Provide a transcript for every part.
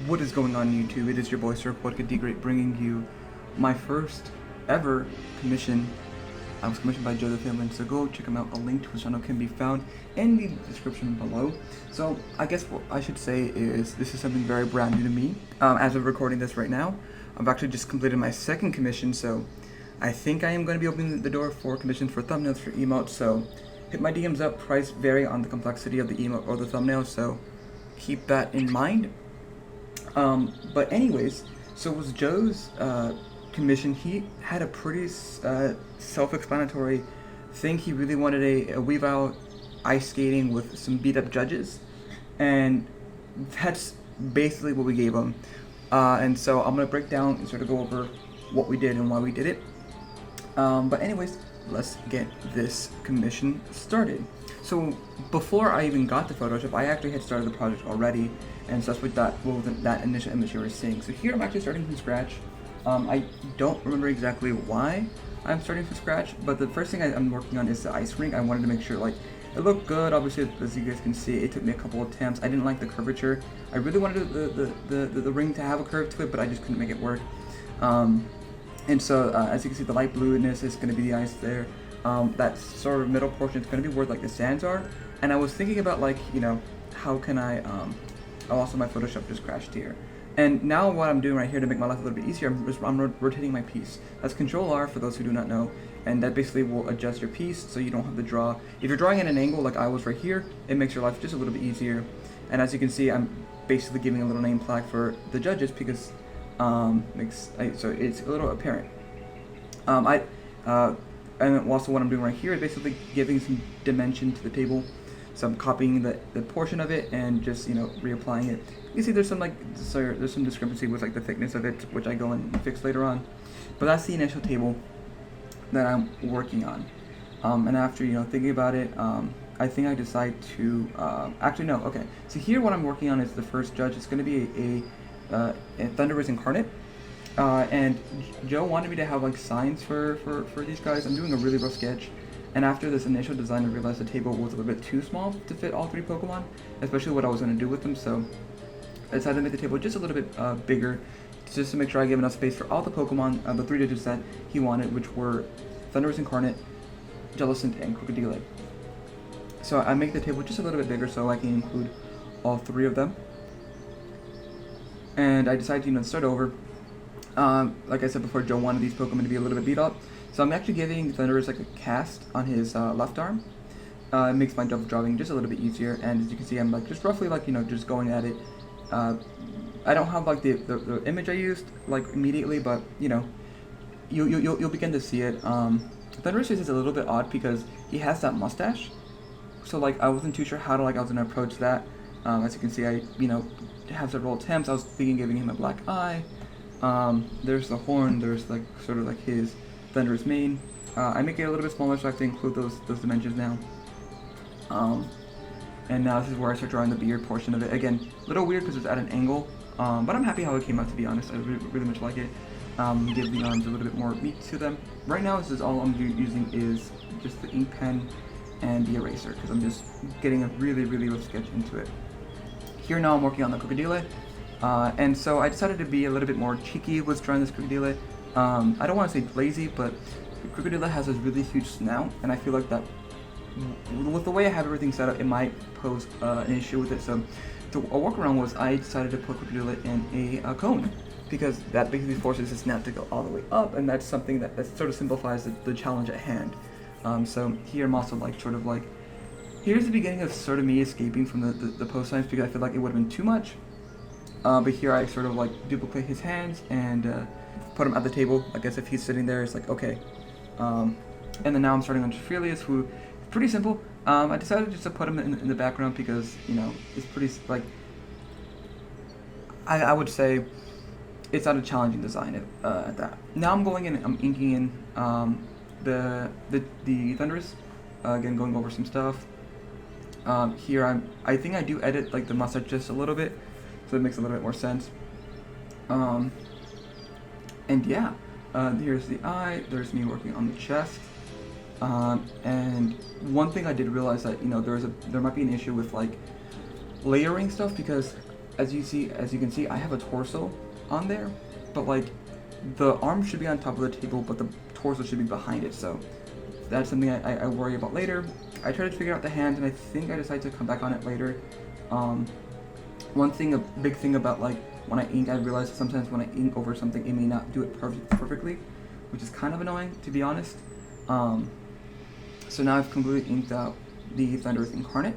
What is going on YouTube? It is your boy Sir Podcast D Great bringing you my first ever commission. I was commissioned by Joe the Filmman, so go check him out. A link to his channel can be found in the description below. So I guess what I should say is this is something very brand new to me. As of recording this right now, I've actually just completed my second commission, so I think I am going to be opening the door for commissions for thumbnails for emotes. So hit my DMs up. Price vary on the complexity of the emote or the thumbnail, so keep that in mind. But anyways, so it was Joe's commission. He had a pretty self-explanatory thing. He really wanted a weave out ice skating with some beat up judges, and that's basically what we gave him. And so I'm gonna break down and sort of go over what we did and why we did it. But anyways, let's get this commission started. So before I even got to Photoshop, I actually had started the project already, and so that's what that initial image you were seeing. So here I'm actually starting from scratch. I don't remember exactly why I'm starting from scratch, but the first thing I'm working on is the ice rink. I wanted to make sure like it looked good. Obviously, as you guys can see, it took me a couple of attempts. I didn't like the curvature. I really wanted the ring to have a curve to it, but I just couldn't make it work. And so as you can see, the light blueness is going to be the ice there. That sort of middle portion is going to be where like the sands are. And I was thinking about like, you know, how can I, also my Photoshop just crashed here. And now what I'm doing right here to make my life a little bit easier, I'm rotating my piece. That's Control R for those who do not know. And that basically will adjust your piece so you don't have to draw. If you're drawing at an angle like I was right here, it makes your life just a little bit easier. And as you can see, I'm basically giving a little name plaque for the judges because so it's a little apparent. And also what I'm doing right here is basically giving some dimension to the table. So I'm copying the portion of it and just, you know, reapplying it. You see there's some there's some discrepancy with like the thickness of it, which I go and fix later on. But that's the initial table that I'm working on. And after, you know, thinking about it, I think I decide to, actually no, okay. So here what I'm working on is the first judge. It's going to be a Thunderous Incarnate. And Joe wanted me to have like signs for these guys. I'm doing a really rough sketch, and after this initial design I realized the table was a little bit too small to fit all three Pokemon, especially what I was going to do with them, so I decided to make the table just a little bit bigger, just to make sure I give enough space for all the Pokemon, the three digits that he wanted, which were Thunderous Incarnate, Jellicent, and Crocodile. So I make the table just a little bit bigger so I can include all three of them, and I decided to, you know, start over. Like I said before, Joe wanted these Pokemon to be a little bit beat up, so I'm actually giving Thunderous like a cast on his left arm. It makes my double drawing just a little bit easier, and as you can see, I'm like just roughly like, you know, just going at it. I don't have like the image I used like immediately, but you know, you'll begin to see it. Thunderous is a little bit odd because he has that mustache, so like I wasn't too sure how to I was gonna approach that. As you can see, I, you know, have several attempts. I was thinking giving him a black eye. There's the horn, there's like sort of like his Thunderous mane. I make it a little bit smaller, so I have to include those dimensions now. And now this is where I start drawing the beard portion of it. Again, a little weird because it's at an angle, but I'm happy how it came out, to be honest. I really much like it. Give the arms a little bit more meat to them. Right now, this is all I'm using is just the ink pen and the eraser, because I'm just getting a really rough sketch into it. Here now I'm working on the Crocodile. And so I decided to be a little bit more cheeky with drawing this Crocodile. I don't want to say lazy, but Crocodile has this really huge snout, and I feel like that, with the way I have everything set up, it might pose an issue with it. So a workaround was I decided to put Crocodile in a cone, because that basically forces the snout to go all the way up, and that's something that sort of simplifies the challenge at hand. So here I'm also like sort of like, here's the beginning of sort of me escaping from the post signs, because I feel like it would have been too much. But here I sort of like duplicate his hands and put him at the table. I guess if he's sitting there, it's like, okay. And then now I'm starting on Trifelius, who is pretty simple. I decided just to put him in the background because, you know, it's pretty, like, I would say it's not a challenging design at that. Now I'm going in, I'm inking in the Thunderous, again going over some stuff. Here I think I do edit like the mustache just a little bit, so it makes a little bit more sense. And yeah, here's the eye, there's me working on the chest. And one thing I did realize that, you know, there might be an issue with like layering stuff, because as you can see, I have a torso on there, but like the arm should be on top of the table, but the torso should be behind it. So that's something I worry about later. I tried to figure out the hands, and I think I decided to come back on it later. One thing, a big thing about like when I ink, I realize sometimes when I ink over something, it may not do it perfectly, which is kind of annoying, to be honest. So now I've completely inked out the Thunder Earth Incarnate,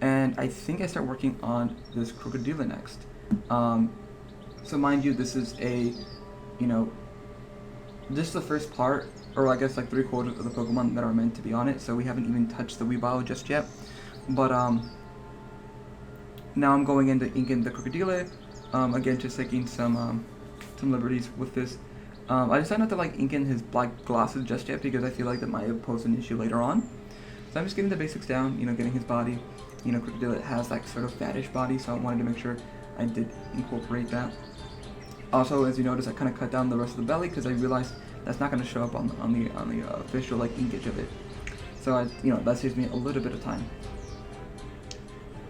and I think I start working on this Crocodile next. So mind you, this is a, this is the first part, or I guess like 3/4 of the Pokemon that are meant to be on it, so we haven't even touched the Weavile just yet. But now I'm going into inking the Crocodile, again just taking some liberties with this. I decided not to like ink in his black glasses just yet because I feel like that might pose an issue later on. So I'm just getting the basics down, getting his body. Crocodile has that sort of fattish body, so I wanted to make sure I did incorporate that. Also, as you notice, I kind of cut down the rest of the belly because I realized that's not going to show up on the official like inkage of it. So that saves me a little bit of time.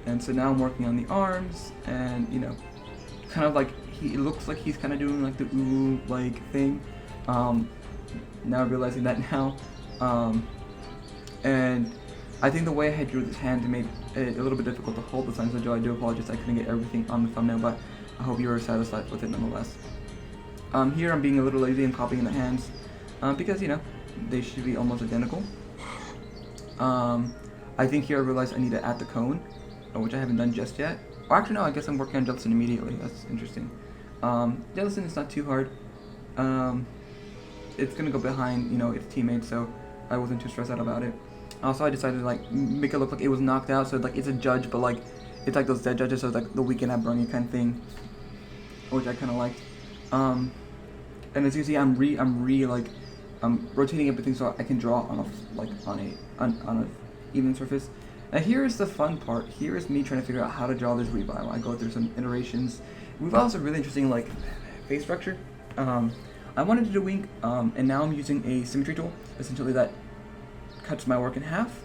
And so now I'm working on the arms, and kind of like it looks like he's kind of doing like the ooh like thing. Now realizing that now, and I think the way I drew this hand made it a little bit difficult to hold the signs of Joe. I do apologize, I couldn't get everything on the thumbnail, but I hope you are satisfied with it nonetheless. Here I'm being a little lazy and copying the hands, because they should be almost identical. I think here I realized I need to add the cone, which I haven't done just yet. Well, actually no, I guess I'm working on Jellicent immediately. That's interesting. Jellicent is not too hard. It's gonna go behind its teammates, so I wasn't too stressed out about it. Also, I decided to like make it look like it was knocked out, so like it's a judge, but like it's like those dead judges, so it's like the weekend at Bernie kind of thing, which I kind of liked. And as you see, I'm rotating everything so I can draw on a even surface. Now here's the fun part. Here is me trying to figure out how to draw this Weavile. I go through some iterations. Weavile is a really interesting like face structure. I wanted to do wink, and now I'm using a symmetry tool, essentially that cuts my work in half.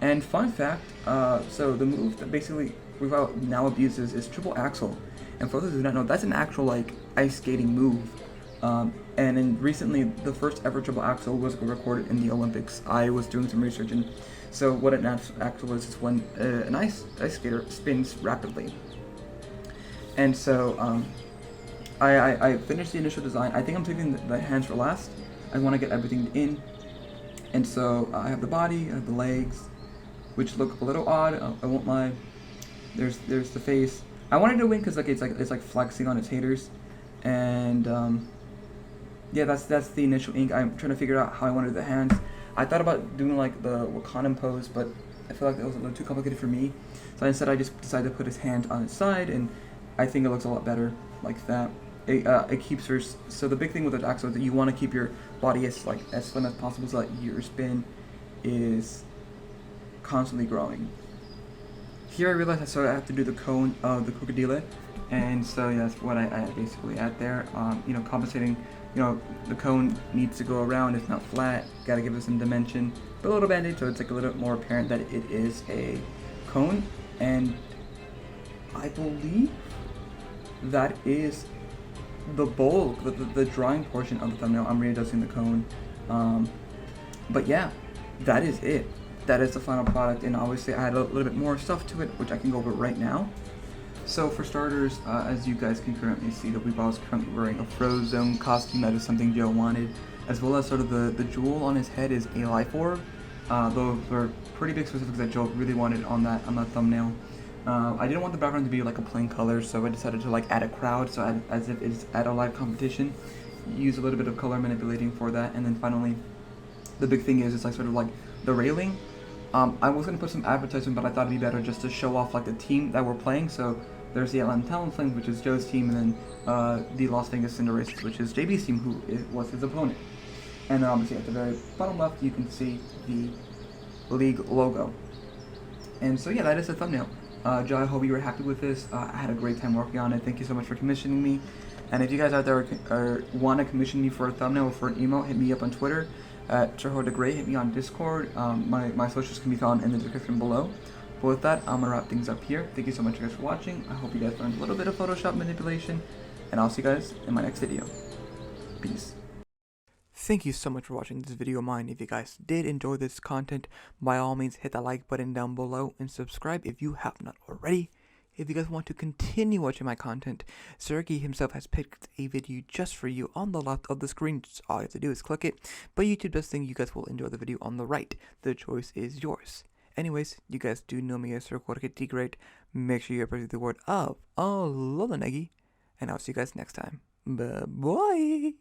And fun fact, so the move that basically Weavile now abuses is triple axle. And for those who do not know, that's an actual like ice skating move. And recently, the first ever triple axle was recorded in the Olympics. I was doing some research, and so what an axle is when an ice skater spins rapidly. And so I finished the initial design. I think I'm taking the hands for last. I want to get everything in. And so I have the body, I have the legs, which look a little odd. I won't lie. There's the face. I wanted to win because it's like flexing on its haters, and yeah, that's the initial ink. I'm trying to figure out how I wanted the hands. I thought about doing like the Wakandan pose, but I feel like that was a little too complicated for me. So instead, I just decided to put his hand on its side, and I think it looks a lot better like that. It keeps her. So the big thing with the axle is that you want to keep your body as slim as possible, so that your spin is constantly growing. Here I realized I have to do the cone of the Crocodile, and so yeah, that's what I basically add there. Compensating. The cone needs to go around. It's not flat. Got to give it some dimension. Put a little band-aid so it's like a little bit more apparent that it is a cone. And I believe that is the bulk, the drawing portion of the thumbnail. I'm readjusting the cone. But yeah, that is it. That is the final product, and obviously I had a little bit more stuff to it, which I can go over right now. So for starters, as you guys can currently see, the Weavile is currently wearing a Frozone costume. That is something Joe wanted, as well as sort of the jewel on his head is a life orb. Those were pretty big specifics that Joe really wanted on that thumbnail. I didn't want the background to be like a plain color, so I decided to like add a crowd, so as if it's at a live competition. Use a little bit of color manipulating for that, and then finally, the big thing is it's like sort of like the railing. I was gonna put some advertisement, but I thought it'd be better just to show off like the team that we're playing. So there's the Atlanta Talon Flames, which is Joe's team, and then the Las Vegas Cinderaces, which is JB's team, who was his opponent. And then obviously at the very bottom left, you can see the league logo. And so yeah, that is the thumbnail. Joe, I hope you were happy with this. I had a great time working on it. Thank you so much for commissioning me. And if you guys out there want to commission me for a thumbnail or for an emote, hit me up on Twitter at Jorge. Hit me on Discord. My socials can be found in the description below. But with that, I'm gonna wrap things up here. Thank you so much guys for watching. I hope you guys learned a little bit of Photoshop manipulation, and I'll see you guys in my next video. Peace. Thank you so much for watching this video of mine. If you guys did enjoy this content, by all means hit that like button down below and subscribe if you have not already. If you guys want to continue watching my content, Jorge himself has picked a video just for you on the left of the screen. Just all you have to do is click it, but YouTube does think you guys will enjoy the video on the right. The choice is yours. Anyways, you guys do know me as Jorge the Great. Make sure you press the word of Alola Negi, and I'll see you guys next time. Bye-bye.